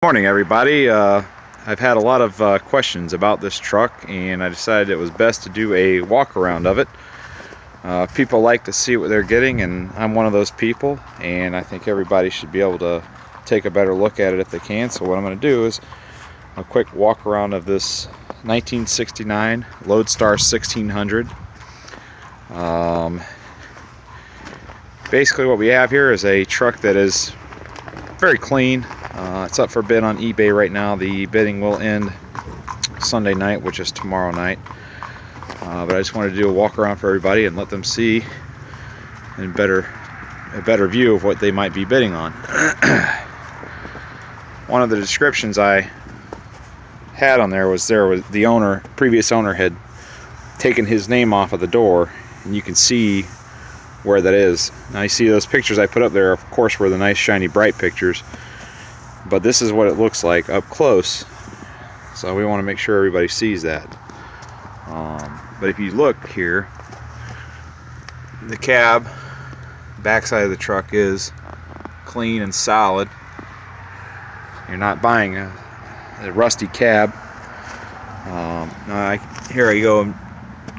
Morning everybody. I've had a lot of questions about this truck, and I decided it was best to do a walk around of it. People like to see what they're getting, and I'm one of those people, and I think everybody should be able to take a better look at it if they can. So what I'm going to do is a quick walk around of this 1969 Loadstar 1600. Basically what we have here is a truck that is very clean. It's up for bid on eBay right now. The bidding will end Sunday night, which is tomorrow night. But I just wanted to do a walk around for everybody and let them see a better view of what they might be bidding on. One of the descriptions I had on there was the previous owner had taken his name off of the door, and you can see where that is. Now you see those pictures I put up there, of course, were the nice shiny bright pictures, but this is what it looks like up close, so we want to make sure everybody sees that. But if you look here, the cab, backside of the truck is clean and solid. You're not buying a rusty cab. Here I go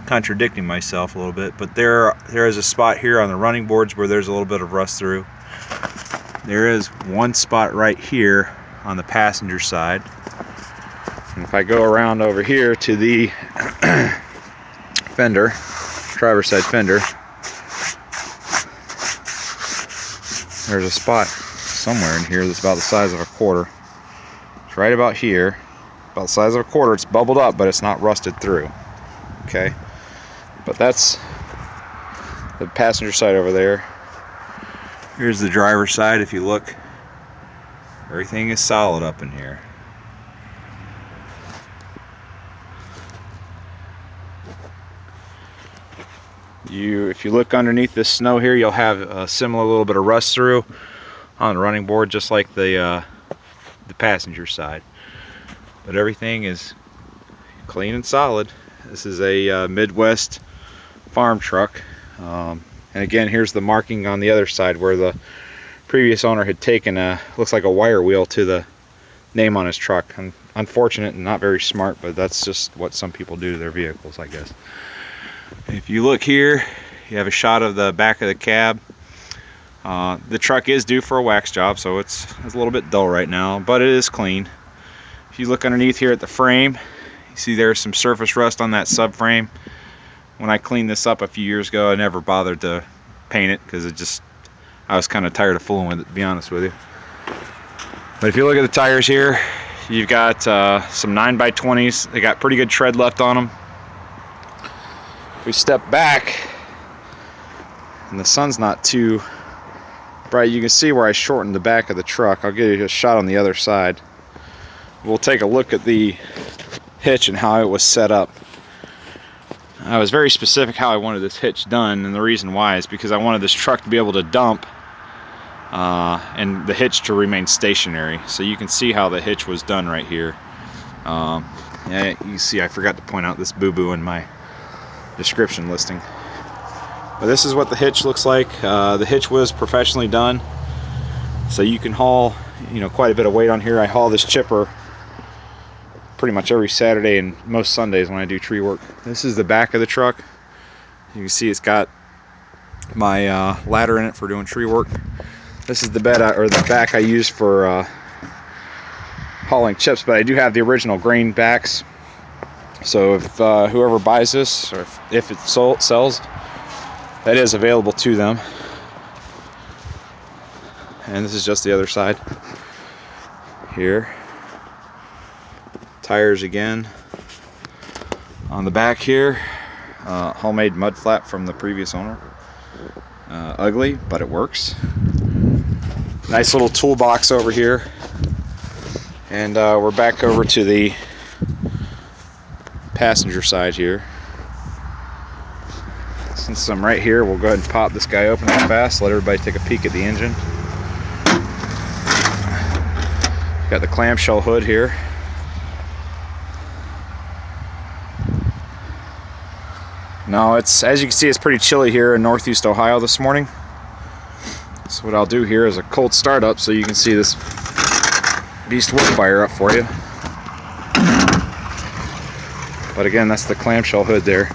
contradicting myself a little bit, but there is a spot here on the running boards where there's a little bit of rust through. There is one spot right here on the passenger side, and if I go around over here to the driver's side fender, there's a spot somewhere in here that's about the size of a quarter. It's right about here, about the size of a quarter. It's bubbled up, but it's not rusted through. Okay, but that's the passenger side over there. Here's the driver's side. If you look, everything is solid up in here. If you look underneath this snow here, you'll have a similar little bit of rust through on the running board, just like the passenger side. But everything is clean and solid. This is a Midwest farm truck. And again, here's the marking on the other side where the previous owner had taken looks like a wire wheel to the name on his truck. Unfortunate and not very smart, but that's just what some people do to their vehicles, I guess. If you look here, you have a shot of the back of the cab. The truck is due for a wax job, so it's a little bit dull right now, but it is clean. If you look underneath here at the frame, you see there's some surface rust on that subframe. When I cleaned this up a few years ago, I never bothered to paint it because I was kind of tired of fooling with it, to be honest with you. But if you look at the tires here, you've got some 9x20s. They got pretty good tread left on them. If we step back, and the sun's not too bright, you can see where I shortened the back of the truck. I'll give you a shot on the other side. We'll take a look at the hitch and how it was set up. I was very specific how I wanted this hitch done, and the reason why is because I wanted this truck to be able to dump and the hitch to remain stationary. So you can see how the hitch was done right here. Yeah, you see I forgot to point out this boo-boo in my description listing. But this is what the hitch looks like. The hitch was professionally done, so you can haul quite a bit of weight on here. I haul this chipper pretty much every Saturday and most Sundays when I do tree work. This is the back of the truck. You can see it's got my ladder in it for doing tree work. This is the the back I use for hauling chips, but I do have the original grain backs. So if whoever buys this, or if it sells, that is available to them. And this is just the other side here. Tires again on the back here. Homemade mud flap from the previous owner. Ugly, but it works. Nice little toolbox over here. And we're back over to the passenger side here. Since I'm right here, we'll go ahead and pop this guy open real fast, let everybody take a peek at the engine. Got the clamshell hood here. Now, as you can see, it's pretty chilly here in Northeast Ohio this morning. So what I'll do here is a cold startup so you can see this beast wood fire up for you. But again, that's the clamshell hood there.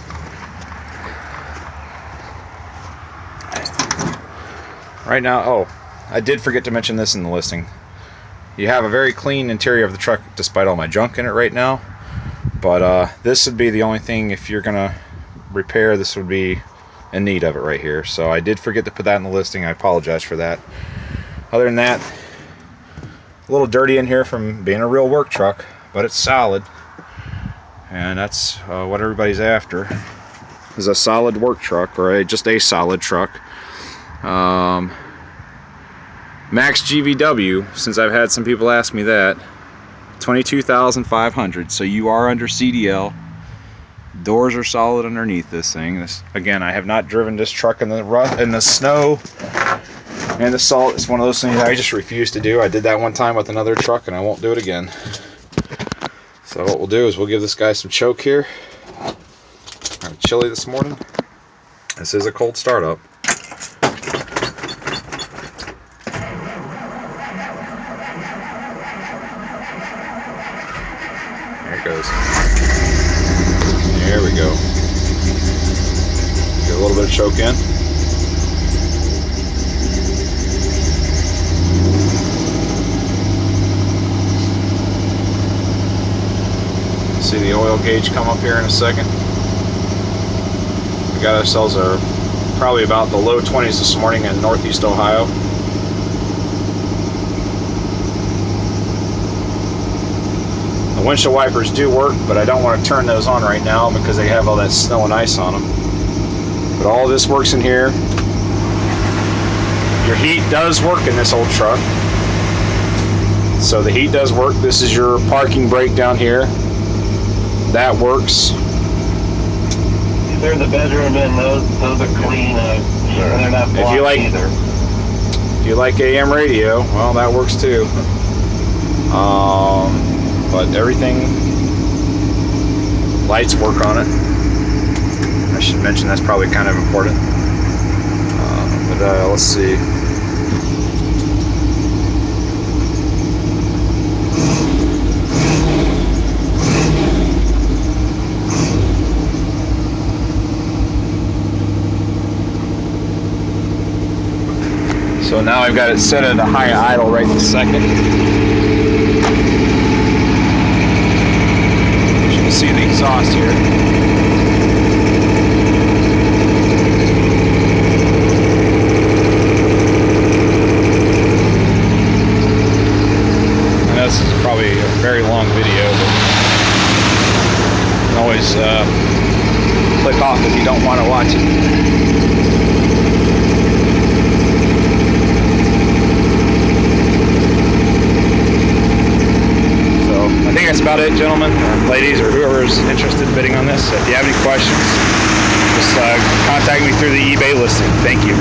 Right now, oh, I did forget to mention this in the listing. You have a very clean interior of the truck despite all my junk in it right now. But this would be the only thing, if you're gonna repair, this would be in need of it right here. So I did forget to put that in the listing. I apologize for that. Other than that, a little dirty in here from being a real work truck, but it's solid. And that's what everybody's after, is a solid work truck, or just a solid truck. Max GVW, since I've had some people ask me that, 22,500. So you are under CDL. Doors are solid underneath this thing. Again, I have not driven this truck in the snow and the salt. It's one of those things I just refuse to do. I did that one time with another truck, and I won't do it again. So what we'll do is we'll give this guy some choke here. Kind of chilly this morning. This is a cold startup. There it goes. There we go. Get a little bit of choke in. See the oil gauge come up here in a second. We got ourselves probably about the low 20s this morning in Northeast Ohio. The windshield wipers do work, but I don't want to turn those on right now because they have all that snow and ice on them. But all this works in here. Your heat does work in this old truck. So the heat does work. This is your parking brake down here. That works. They're the bedroom, and those are clean. They're not blocked either. If you like AM radio, well, that works too. But everything, lights work on it. I should mention that's probably kind of important. Let's see. So now I've got it set at a high idle right this second. You can see the exhaust here. I know this is probably a very long video, but you can always click off if you don't want to watch it. I think that's about it, gentlemen, or ladies, or whoever's interested in bidding on this. If you have any questions, just contact me through the eBay listing. Thank you.